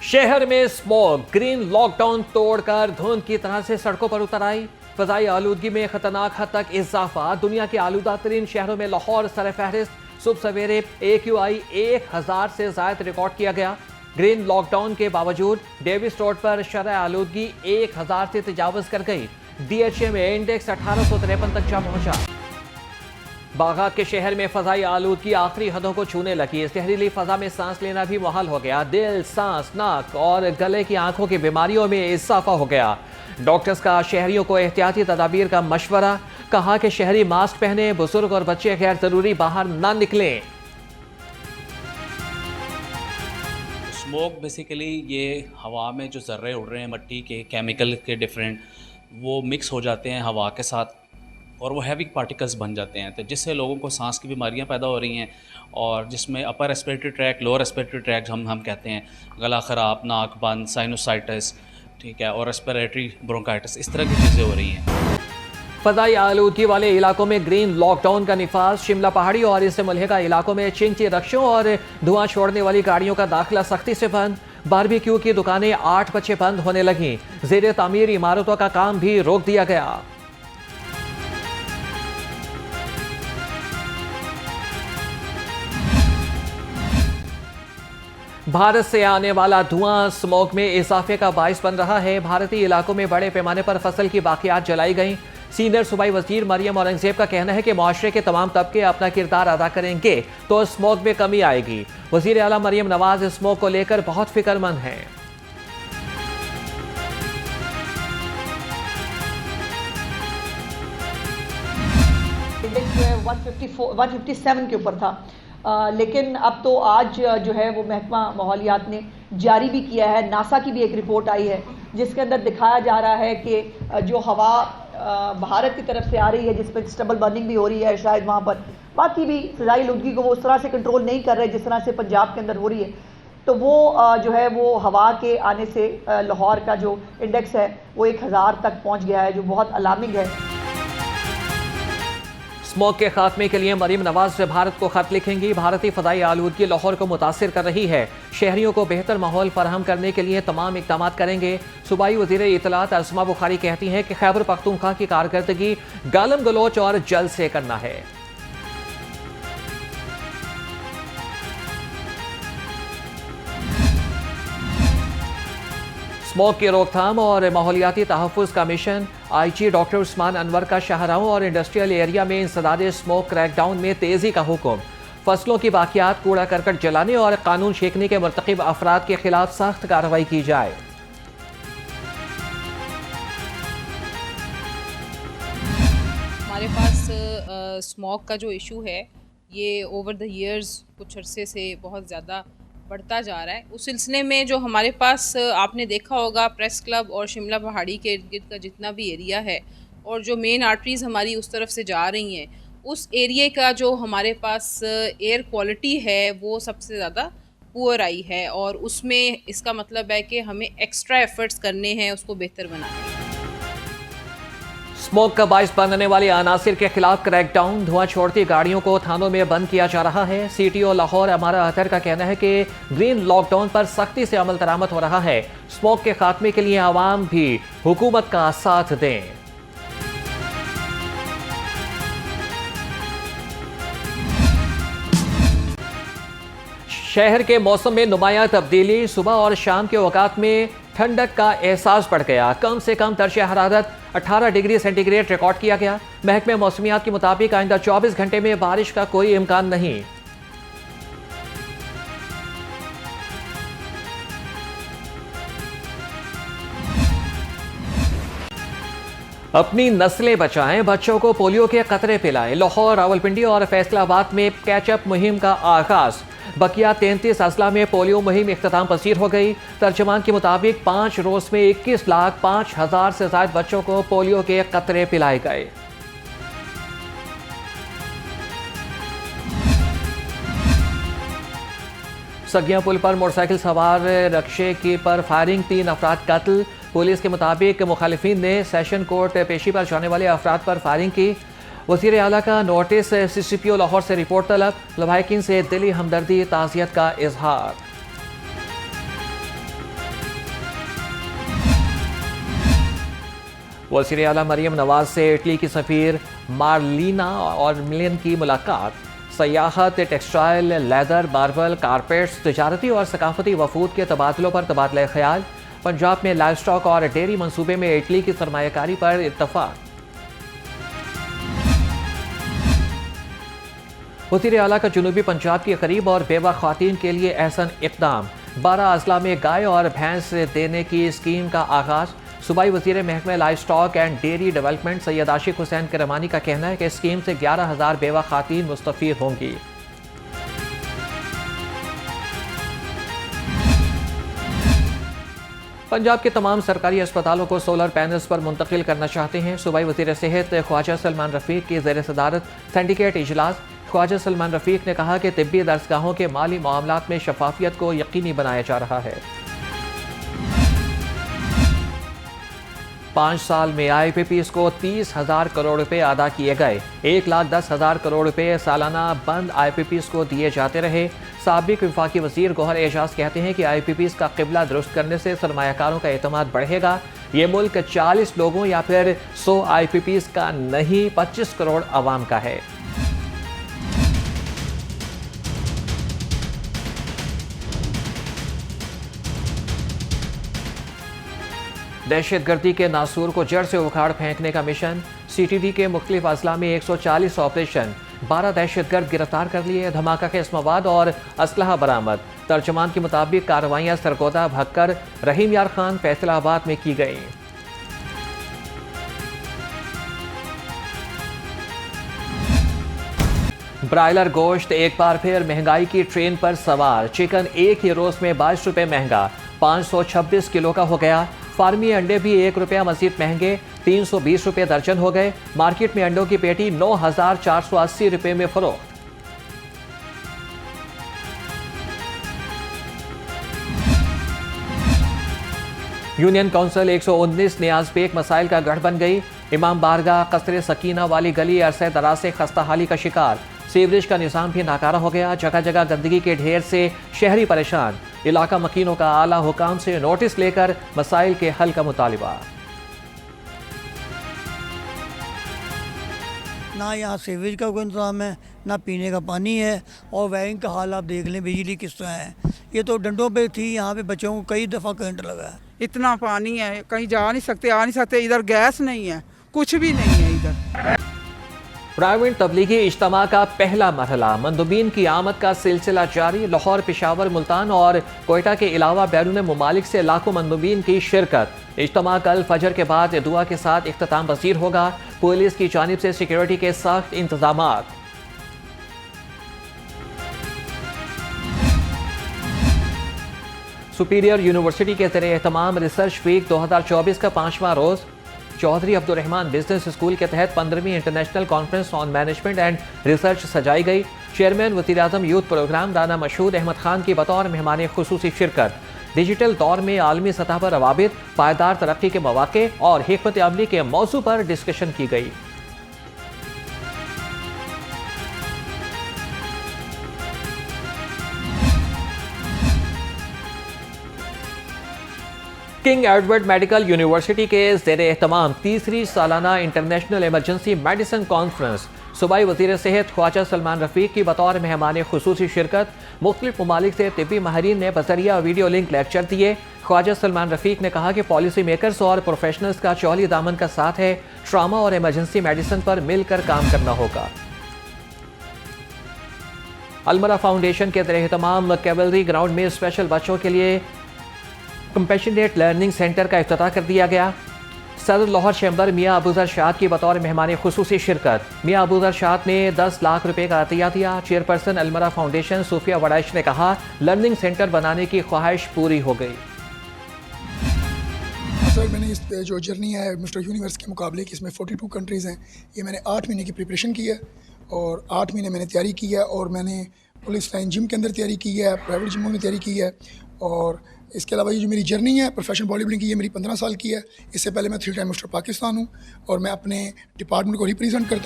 शहर में smog, green lockdown तोड़कर धुंध की तरह से सड़कों पर उतर आई। फजाई आलूदगी में खतरनाक हद तक इजाफा। दुनिया के आलूदा तरीन शहरों में लाहौर सरफहरिस्त। सुबह सवेरे AQI 1000 से ज्यादा रिकॉर्ड किया गया। ग्रीन लॉकडाउन के बावजूद डेविस रोड पर शरह आलूदगी 1000 से तजावज कर गई। DHA में इंडेक्स 1853 तक जा पहुंचा। बागात के शहर में फजाई आलूदगी आखिरी हदों को छूने लगी। जहरीली फजा में सांस लेना भी मुहाल हो गया। दिल, सांस, नाक और गले की आंखों की बीमारियों में इजाफा हो गया। डॉक्टर्स का शहरियों को एहतियाती तदाबीर का मशवरा। कहा कि शहरी मास्क पहने, बुजुर्ग और बच्चे गैर जरूरी बाहर ना निकलें। स्मोक बेसिकली ये हवा में जो ज़र्रे उड़ रहे हैं मिट्टी के, केमिकल के डिफरेंट, वो मिक्स हो जाते हैं हवा के साथ और वो हैवी पार्टिकल्स बन जाते हैं, तो जिससे लोगों को सांस की बीमारियां पैदा हो रही हैं। और जिसमें upper respiratory tract, lower respiratory tract हम कहते हैं, गला ख़राब, नाक बंद, साइनोसाइटिस, ठीक है, और रेस्पिरेटरी ब्रोंकाइटिस, इस तरह की चीज़ें हो रही हैं। फजाई आलूदगी वाले इलाकों में ग्रीन लॉकडाउन का निफाज। शिमला पहाड़ी और इससे मुल्हिका इलाकों में चिंची रक्षों और धुआं छोड़ने वाली गाड़ियों का दाखिला सख्ती से बंद। बारबेक्यू की दुकानें 8 बजे बंद होने लगीं। ज़ेर तामीर इमारतों का काम भी रोक दिया गया। भारत से आने वाला धुआं स्मोक में इजाफे का बाइस बन रहा है। भारतीय इलाकों में बड़े पैमाने पर फसल की बाकियात जलाई गईं। सीनियर सूबाई वजीर मरियम औरंगजेब का कहना है कि माशरे के तमाम तबके अपना किरदार अदा करेंगे तो स्मोक में कमी आएगी। वजीर आला मरियम नवाज स्मोक को लेकर बहुत फिक्रमंद हैं। इंडेक्स जो है 157 के ऊपर था। लेकिन अब तो आज जो है वो महकमा माहौलियात ने जारी भी किया है। नासा की भी एक रिपोर्ट आई है जिसके अंदर दिखाया जा रहा है कि जो हवा भारत की तरफ से आ रही है, जिस पर स्टबल बर्निंग भी हो रही है, शायद वहाँ पर बाकी भी फ़िज़ाई आलूदगी को वो उस तरह से कंट्रोल नहीं कर रहे जिस तरह से पंजाब के अंदर हो रही है। तो वो जो है वो हवा के आने से लाहौर का जो इंडेक्स है वो 1000 तक पहुँच गया है, जो बहुत अलार्मिंग है। स्मोक के खात्मे के लिए मरियम नवाज भारत को खत लिखेंगी। भारतीय फदाई आलूदगी लाहौर को मुतासिर कर रही है। शहरियों को बेहतर माहौल फराहम करने के लिए तमाम इकदाम करेंगे। सूबाई वज़ीर इत्तलात असमा बुखारी कहती हैं कि खैबर पख्तूनख्वा की कारकर्दगी गालम गलोच और जल्द से करना है। स्मोक की रोकथाम और माहौलियाती तहफ़्फ़ुज़ का mission. IG doctor Usman Anwar का शाहराहों और इंडस्ट्रियल एरिया में इंसदाद स्मोक क्रैकडाउन में तेज़ी का हुक्म। फसलों की बाकियात, कूड़ा करकट जलाने और कानून छींकने के मर्तकिब अफराद के खिलाफ सख्त कार्रवाई की जाए। हमारे पास स्मोक का जो इशू है ये ओवर द इयर्स कुछ अरसे से बहुत ज़्यादा बढ़ता जा रहा है। उस सिलसिले में जो हमारे पास आपने देखा होगा प्रेस क्लब और शिमला पहाड़ी के इर्द गिर्द का जितना भी एरिया है और जो मेन आर्टरीज़ हमारी उस तरफ से जा रही हैं, उस एरिया का जो हमारे पास एयर क्वालिटी है वो सबसे ज़्यादा पुअर आई है और उसमें इसका मतलब है कि हमें एक्स्ट्रा एफर्ट्स करने हैं उसको बेहतर बनाने। स्मोक का बाइस बनने वाले अनासिर के खिलाफ क्रैकडाउन। धुआं छोड़ती गाड़ियों को थानों में बंद किया जा रहा है। CTO लाहौर अमारा अतर का कहना है कि ग्रीन लॉकडाउन पर सख्ती से अमल दरामद हो रहा है। स्मोक के खात्मे के लिए आवाम भी हुकूमत का साथ दें। शहर के मौसम में नुमायां तब्दीली। सुबह और शाम के औकात में ठंडक का एहसास बढ़ गया। कम से कम दर्जा हरारत 18 डिग्री सेंटीग्रेड रिकॉर्ड किया गया। महकमे मौसमियात के मुताबिक आइंदा 24 घंटे में बारिश का कोई इम्कान नहीं। अपनी नस्लें बचाएं, बच्चों को पोलियो के कतरे पिलाएं। लाहौर, रावलपिंडी और फैसलाबाद में कैचअप मुहिम का आगाज। बकिया 33 अजला में पोलियो मुहिम इख्तिताम पसीर हो गई। तर्जमान के मुताबिक 5 रोज में 21,05,000 से ज्यादा बच्चों को पोलियो के कतरे पिलाए गए। सगिया पुल पर मोटरसाइकिल सवार रक्षे की पर फायरिंग, 3 अफराद कत्ल। पुलिस के मुताबिक मुखालिफिन ने सेशन कोर्ट पेशी पर जाने वाले अफराद पर फायरिंग की। वज़ीर आला का नोटिस। CCPO लाहौर से रिपोर्ट तलब। लवाहिकीन से दिली हमदर्दी, ताज़ियत का इजहार। वज़ीर आला मरियम नवाज से इटली की सफ़ीर मार्लिना और मिलियन की मुलाकात। सयाहत, टेक्सटाइल, लेदर, मार्बल, कारपेट्स, तजारती और सकाफती वफूद के तबादलों पर तबादला ख्याल। पंजाब में लाइव स्टॉक और डेयरी मंसूबे में इटली की सरमायाकारी पर इत्तफाक। वज़ीर आला का जनूबी पंजाब के गरीब और बेवा ख्वातीन के लिए एहसन इक़दाम। 12 अजला में गाय और भैंस देने की स्कीम का आगाज। सूबाई वज़ीर महकमे livestock and dairy development Syed Ashiq Hussain Karmani का कहना है कि स्कीम से 11,000 बेवा ख्वातीन मुस्तफ़ीद होंगी। पंजाब के तमाम सरकारी अस्पतालों को सोलर पैनल्स पर मुंतकिल करना चाहते हैं। सूबाई वज़ीर सेहत ख्वाजा सलमान रफ़ीक की ज़ेर सदारत सिंडिकेट इजलास। ख्वाजा सलमान रफ़ीक ने कहा कि तिब्बी दरसगाहों के माली मामलात में शफाफियत को यकीनी बनाया जा रहा है। 5 साल में IPPs को 30,000 करोड़ रुपए अदा किए गए। 1,10,000 करोड़ रुपए सालाना बंद IPPs को दिए जाते रहे। साबिक वफाकी वज़ीर गौहर एजाज कहते हैं कि IPPs का क़िबला दुरुस्त करने से सरमायाकारों का एतमाद बढ़ेगा। ये मुल्क 40 लोगों या फिर 100 IPPs का नहीं, 25 करोड़ आवाम का है। दहशतगर्दी के नासूर को जड़ से उखाड़ फेंकने का मिशन। CTD के मुख्तलिफ अजला में 140 ऑपरेशन। 12 दहशतगर्द गिरफ्तार कर लिए। धमाका खेज मवाद और असलहा बरामद। तर्जमान के मुताबिक कार्रवाइयाँ सरगोदा, भक्कर, रहीम यार खान, फैसलाबाद में की गई। ब्रायलर गोश्त एक बार फिर महंगाई की ट्रेन पर सवार। चिकन एक ही रोज में 22 रुपये महंगा, 526 किलो का हो गया। फार्मी अंडे भी 1 रुपया मजीद महंगे, 320 रुपये दर्जन हो गए। मार्केट में अंडों की पेटी 9,480 रुपये में फरोख्त। यूनियन काउंसिल 119 नियाज बेग मसाइल का गढ़ बन गई। इमाम बारगाह, कसरे सकीना वाली गली अरसे दराज से खस्ताहाली का शिकार। सीवरेज का निज़ाम भी नाकारा हो गया। जगह जगह गंदगी के ढेर से शहरी परेशान। इलाका मकीनों का आला हुकाम से नोटिस लेकर मसाइल के हल का मुतालिबा। ना यहाँ सीवरेज का कोई इंतजाम है, ना पीने का पानी है, और वायरिंग का हाल आप देख लें, बिजली किस तरह है। ये तो डंडों पे थी, यहाँ पे बच्चों को कई दफ़ा करंट लगा है। इतना पानी है, कहीं जा नहीं सकते, आ नहीं सकते। इधर गैस नहीं है, कुछ भी नहीं है इधर। प्राइवेट तबलीगी इज्तिमा का पहला मरहला। मंदुबीन की आमद का सिलसिला जारी। लाहौर, पेशावर, मुल्तान और कोयटा के अलावा बैरून मुमालिक से लाखों मंदुबीन की शिरकत। इज्तिमा कल फजर के बाद दुआ के साथ इख्तिताम पज़ीर होगा। पुलिस की जानिब से सिक्योरिटी के सख्त इंतजामात। सुपीरियर यूनिवर्सिटी के ज़रिए एहतमाम रिसर्च वीक 2024 का 5वां रोज़। चौधरी अब्दुर्रहमान बिजनेस स्कूल के तहत 15वीं international conference on management and research सजाई गई। चेयरमैन वज़ीर आज़म यूथ प्रोग्राम राना मशहूद अहमद खान की बतौर मेहमान खुसूसी शिरकत। डिजिटल दौर में आलमी सतह पर रवाबित, पायदार तरक्की के मौके और हिकमत अमली के मौजू पर डिस्कशन की गई। किंग एडवर्ड मेडिकल यूनिवर्सिटी के ज़ेर एहतमाम 3री सालाना इंटरनेशनल इमरजेंसी मेडिसिन कॉन्फ्रेंस। सूबाई वज़ीर सेहत ख्वाजा सलमान रफ़ीक की बतौर मेहमान खुसूसी शिरकत। मुख्तलिफ ममालिक से तिब्बी माहिरीन ने बज़रिया वीडियो लिंक लेक्चर दिए। ख्वाजा सलमान रफ़ीक ने कहा कि पॉलिसी मेकर्स और प्रोफेशनल्स का चौली दामन का साथ है। ट्रामा और इमरजेंसी मेडिसिन पर मिलकर काम करना होगा। अलमरा फाउंडेशन के ज़ेर एहतमाम कैवलरी ग्राउंड में स्पेशल बच्चों के लिए कंपैशनेट लर्निंग सेंटर का इफ्तिताह कर दिया गया। सदर लाहौर चैम्बर मियाँ अबूजर शाद की बतौर मेहमान खुसूसी शिरकत। मियाँ अबूजर शाद ने 10 लाख रुपए का अतिया दिया। चेयरपर्सन अलमरा फाउंडेशन सूफिया वडाइश ने कहा, लर्निंग सेंटर बनाने की ख्वाहिश पूरी हो गई। सर, मैंने इस जो जर्नी है मिस्टर यूनिवर्स के मुकाबले की, इसमें 42 कंट्रीज़ हैं। ये मैंने 8 महीने की प्रिपरेशन की है और 8 महीने मैंने तैयारी की है। और मैंने पुलिस लाइन जिम के अंदर तैयारी की है, प्राइवेट जिमों में तैयारी की है। और इसके अलावा ये जो मेरी जर्नी है प्रोफेशनल बॉडी बिल्डिंग की, ये मेरी 15 साल की है। इससे पहले मैं 3 टाइम मिस्टर पाकिस्तान हूँ और मैं अपने डिपार्टमेंट को रिप्रेजेंट करता हूँ।